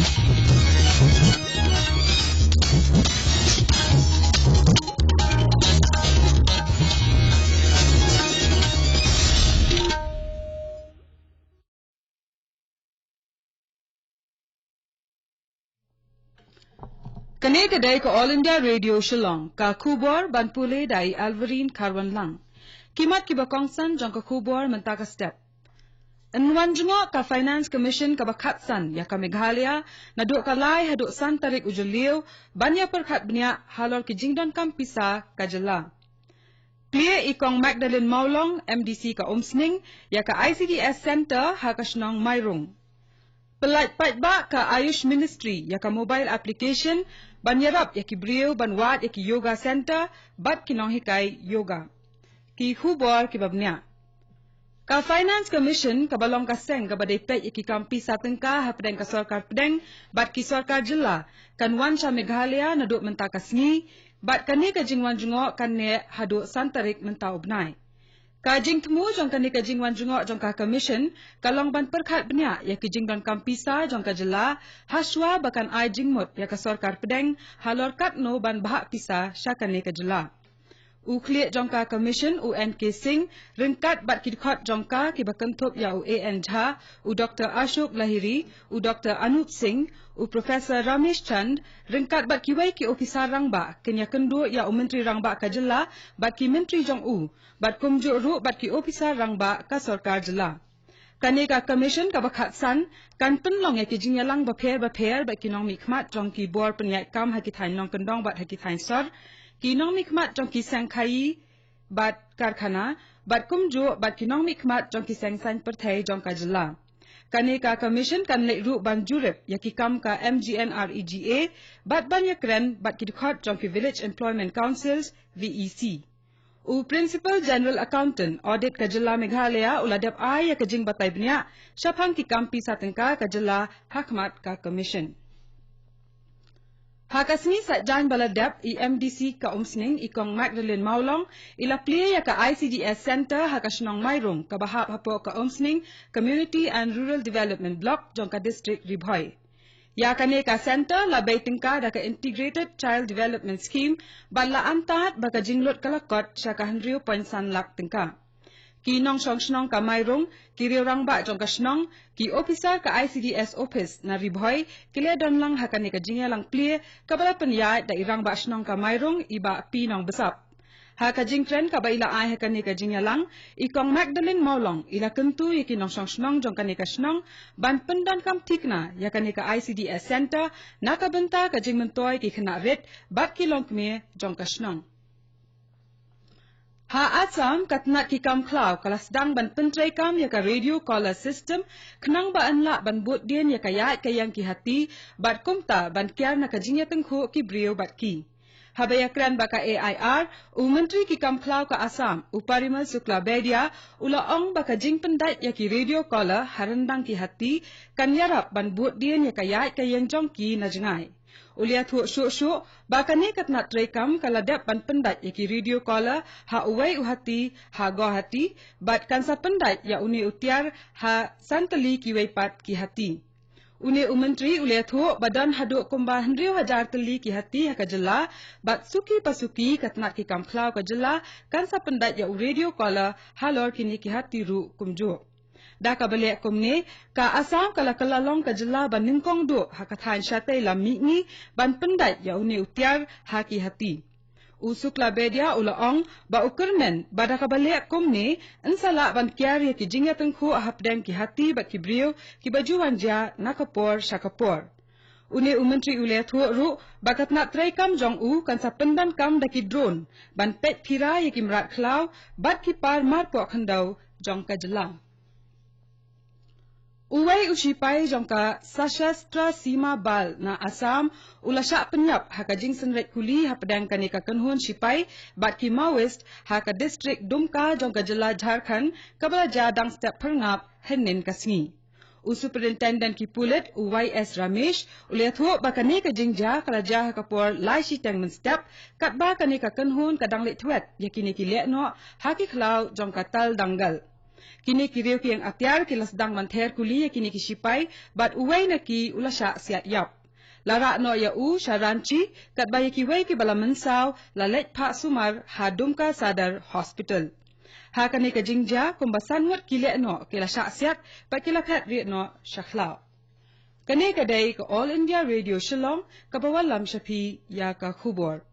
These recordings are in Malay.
Kane kadai ke All India Radio Shillong, ka kubor ban pule dai Alvarine Karwan Lang. Kimat ki bakongsan jong ka kubor mentaka step. Enwan jengok ka Finance Commission ka bakatsan ya ka Meghalaya na duk ka lai haduk san tarik ujulio banya perkat benya halor ki jingdon kam pisa ka jela. Pia ikong Magdalene Maulong MDC ka Umsning ya ka ICDS Center ha ka Shnong Mairung. Pelait paitba ka Ayush Ministry ya ka mobile application banyarap ya ki brio banwat ya ki yoga center bat kinong hikai yoga. Ki hubor ki babnya. Ka Finance Commission ka balong ka seng ka badai pet ya ki kampi satengka ha pedeng ka sarkar pedeng bat ki sarkar jela kan wan sha Meghalaya na duk mentaka sngi bat kani ka jingwan jungok kan ne haduk santarik mentau benai. Ka jing temu jong ka ni ka jingwan jungok jong ka commission kalong ban perkhat benya ya ki jingdon kampisa jong ka jela haswa bakan ai jingmut ya ka sarkar pedeng halor kat no ban bahak pisa syakan ni ka jela. Ukliat jong ka commission UNK Singh ringkat bat kidkhot jong ka ki bakentup ya AN Jha u Dr. Ashok Lahiri u Dr. Anup Singh u Professor Ramesh Chand ringkat bat kiwai ki ofisar rangba kenya kendu ya menteri rangba ka jela bat ki menteri jong u bat kumjuk ru bat ki ofisar rangba ka sarkar jela. Kani ka commission ka bakhatsan kan penlong ya ki jingyalang bapher bat kinong mikmat jong ki bor penyai kam ha ki thain nong kendong bat ha ki thain sor kinong mikmat jong ki sangkhai bat karkhana bat kumju bat kinong mikmat jong ki sangsan perthai jong ka jela. Kani ka commission kan lek ru ban jurip ya ki kam ka MGNREGA bat ban yakren bat ki dikhot jong ki village employment councils VEC. U Principal General Accountant Audit ka jela Meghalaya uladap ai ya ka jing batai benya syapang ki kampi satengka ka jela hakmat ka commission. Hakasni satjan baladap EMDC ka Umsning ikong Magdalene Maulong ila plie ya ka ICDS Center hakasnong Mairung ka bahap hapo ka Umsning Community and Rural Development Block jong ka District Ribhoy. Ya kane ka center labay tingka da ka Integrated Child Development Scheme bala antat baka jinglot kalakot siya ka 100.1 lak tingka. Kinong shnong ka Mairung, kiriw rangba jong ka shnong, ki officer ka ICDS office na Ribhoy, kile don lang hakani ka jingya lang plie, kabala penyat da irangba shnong ka Mairung, iba pinong besap. Haka jingtren ka ba ila ay hakani ka jingya lang, ikong Magdalene Maulong, ila kentu ya kinong shnong jong kani ka shnong, ban pendan kam tikna, ya kani ka ICDS center, nakabenta ka jingmentoy ki kena rit, bat kilong kme jong ka shnong. Ha Assam katnat ki kam klaw kalasdang ban pentrai kam ya ka radio caller system kenang ba anla ban bot dien ya kaya kayang ki hati bat kumta ban kiar na ka jingya tengkho ki brio bat ki. Habaya kran ba ka AIR u menteri ki kam klaw ka Assam u Parimal Sukla Bedia ula ong ba ka jing pendat ya ki radio caller harandang ki hati kan yarap ban bot dien ya kaya kayang jong ki na jengai. Ulia thuak syuk-syuk, bakane katnat rekam kaladap ban pendat ya ki radio caller ha uwai uhati ha go hati, bat kansa pendat ya uni utiar ha santali ki weipat ki hati. Uni umentri ulia thuak badan haduk kumba 100,000 teli ki hati ha ka jela, bat suki pasuki katnat ki kamklaw ka jela kansa pendat ya u radio caller halor kini ki hati ru kumjuk. Da ka balik kumne ka Assam kala kalalong ka jela ban ningkong du hakathan syate lam mingi ban pendat ya uni utiar haki hati. Usukla bedia ulaong ba ukermen bada ka balik kumne ensala ban kiar ya ki jingya tengku hapdeng ki hati bat ki brio ki bajuan ja nakapor syakapor. Uni umentri ule thuak ru bakat nak try kam jong u kan sa pendan kam da ki drone ban pet pira ya ki merat klaw bat ki par marpok khandau jong ka jela. Uwai usipai jongka Sashastra Sima Bal na Assam ulasyak penyap haka jing senret kuli hapadang kanika kenhun sipai bat ki Maoist haka district Dumka jongka jela Jharkhand kabala jadang step perngap henin kasngi. Superintendent ki pulit UYS Ramesh ulia thuak ba kanika jingja kalaja haka por lai sitang men step kat ba kanika kenhun kadang lit thuet yakini ki lekno haki khlaw jongka tal danggal. Kini kiriu ki yang atyar ki lasdang manther kuli ya kini ki sipai bat uway na ki ulasya siat yap. Lara no ya syaranci kat bayi ki way ki bala mensaw lalet pak sumar hadumka sadar hospital. Ha kani ka jingja kumbasan wat kile no kila syaksiat pat kila khat ri no syakhlaw. Kani kadai ka All India Radio Shillong ka bawalam syapi ya ka khubor.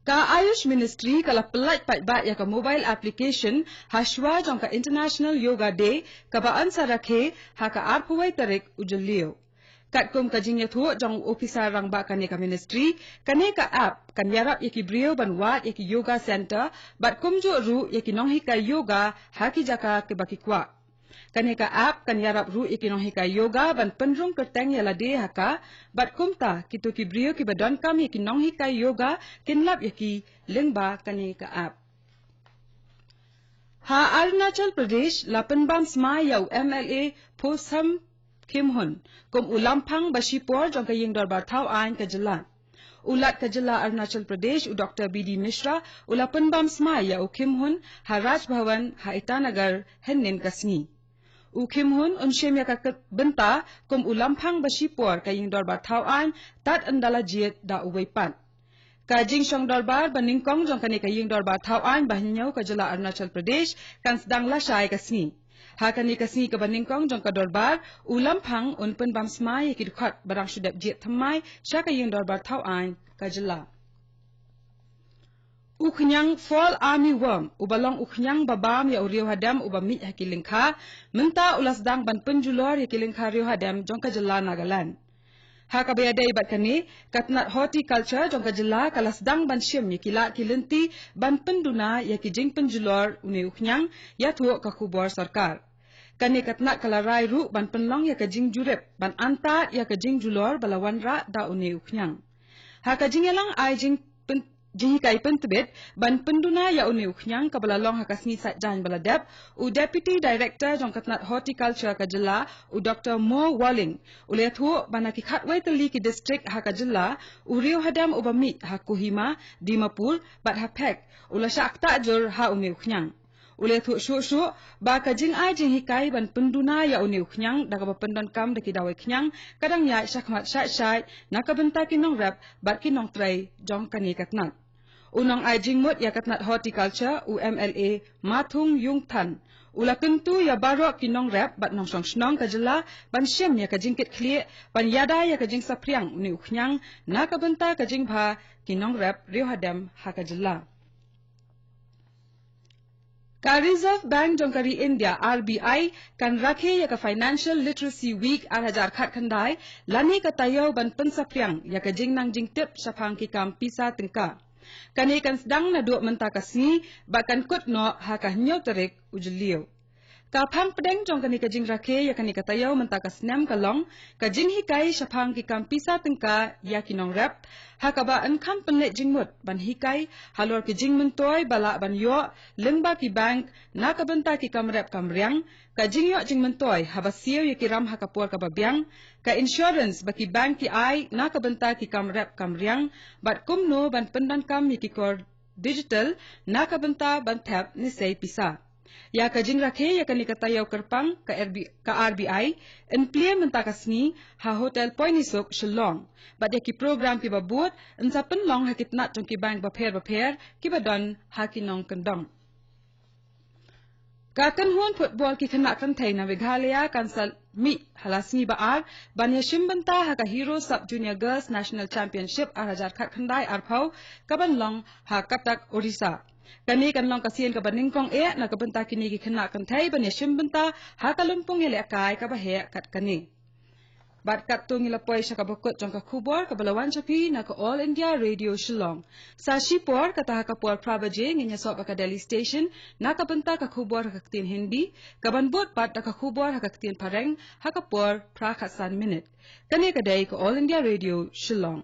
Ka Ayush Ministry kala pelat pat ya ka mobile application hashwa jong ka International Yoga Day ka baan sa rakhe ha ka arpuway tarik ujulio. Kat kum ka jingya thu jong officer rang ba kani ka ministry kani ka app kan yarap yaki brio banwat yaki yoga center bat kum jo ru yaki nonghi ka yoga haki jaka ke baki kwa. Kani ka app kan yarap ru yaki nonghi ka yoga ban penrung kerteng yala de haka bat kumta kitu ki brio ki badan kam yaki nonghi ka yoga kinlap yaki lingba kani ka app. Ha Arunachal Pradesh lapenbam smai yau MLA Phosam Kim Hun kum ulampang basipor jong kaying dorbar thau ain ka jela. Ulat ka jela Arunachal Pradesh u Dr. B.D. Mishra ulapan bam smai ya u Kim Hun ha Raj Bhavan ha Itanagar henin kasni. U Kim Hun unshem ya ka benta kum ulampang basipor kaying dorbar thau ain tat andala jiet da uwaipan. Ka jing syong dorbar baningkong jong kani kaying dorbar thau ain bahinyau ka jela Arunachal Pradesh kan sedang lasai kasni. Hakani kasni ka baningkong jong ka dorbar ulam phang unpen bam smai ki khat barang sudap jet thamai syaka yeng dorbar thau ain ka jela. Uknyang fall army worm ubalong uknyang babam ya uriu hadam ubamit hakilingkha menta ulasdang ban penjulor ya kilingkha riu hadam jong ka jela Nagaland. Haka bayadai bat kani katnat horticulture jong ka jela kalasdang ban syem ya kila kilenti ban penduna ya ki jing penjulor uni uknyang ya thuok ka khubor sarkar. Kani katnat kalarai ru ban penlong ya ka jing jurep ban antat ya ka jing julor balawan ra da uni uknyang. Haka jingelang ai jing jihikai pentebet ban penduna ya uni uknyang ka balalong hakasni satjan baladep u deputy director jong katnat horticulture ka jela u Dr. Mo Walling ule thu banaki khatwai teli ki district haka jela u riu hadam ubamit ha Kohima Dimapur bat ha Pek ula syakta jur ha uni uknyang. Ule thu shu ba ka jing ai jing hikai ban penduna ya uni uknyang da ka pendan kam da ki dawai knyang kadang ya syakmat syai naka benta kinong rap bat kinong trai jong kani katnat. Unong ai jing mut ya katnat horticulture u MLA Mathung Yung Than ula kentu ya barok kinong rap bat nong song snong ka jela ban syem ya ka jingkit khlie ban yada ya ka jing sapriang uni uknyang naka benta ka jing bha kinong rap riu hadam ha ka jela. Ka Reserve Bank jong kari India RBI kan rakhe ya ka Financial Literacy Week 2000 khat khandai lani ka tayo ban pensapriang ya ka jing nang jing tip sapang ki kam pisa tengka. Kani kan sedang na duak menta kasni bakan kut no ha ka nyau tarik ujulio. Ka phang pedeng jong kani ka jing rakhe ya kani ka tayo menta kasnem kalong ka jing hikai sapang ki kam pisa tengka ya kinong rap ha ka ba an kam penlet jing mut ban hikai halor ki jing mentoy bala ban yo lengba ki bank na ka benta ki kam rap kam riang ka jing yo jing mentoy ha ba siu ya ki ram ha ka puar ka babiang ka insurance baki bank ki ai na ka benta ki kam rap kam riang bat kum no ban pendan kam ki kor digital na ka benta ban tap ni sei pisa. Ya ka jing rakhe ya kani ka tayaw kerpang ka RBI implement kasni ha hotel Poinisok Shillong bat ya ki program ki babut ensa penlong hakit nat jong ki bank baper ki badon ha kinong kendong. Ka kanhon football ki khana kan thai na Meghalaya kansal mi halasni baar ban ya shimbanta ha ka Hero Sub Junior Girls National Championship 2000 khat khandai arphau ka banlong ha Katak Odisha. Kani kanlong kasian ka baningkong na kabenta kini ki khana kan thai ban ya shimbanta ha ka lumpung ele kai ka bahe kat kani. Bat kat tu ngila poi sa kabukot jong ka khubor ka balawan chapi na ka All India Radio Shillong. Sa Shipor ka taha ka por prabaje nginya so ka Delhi Station na ka benta ka khubor ka tin Hindi ka banbot pat ka khubor ka tin Pareng ha ka por prakhasan minute. Kani ka dai ka All India Radio Shillong.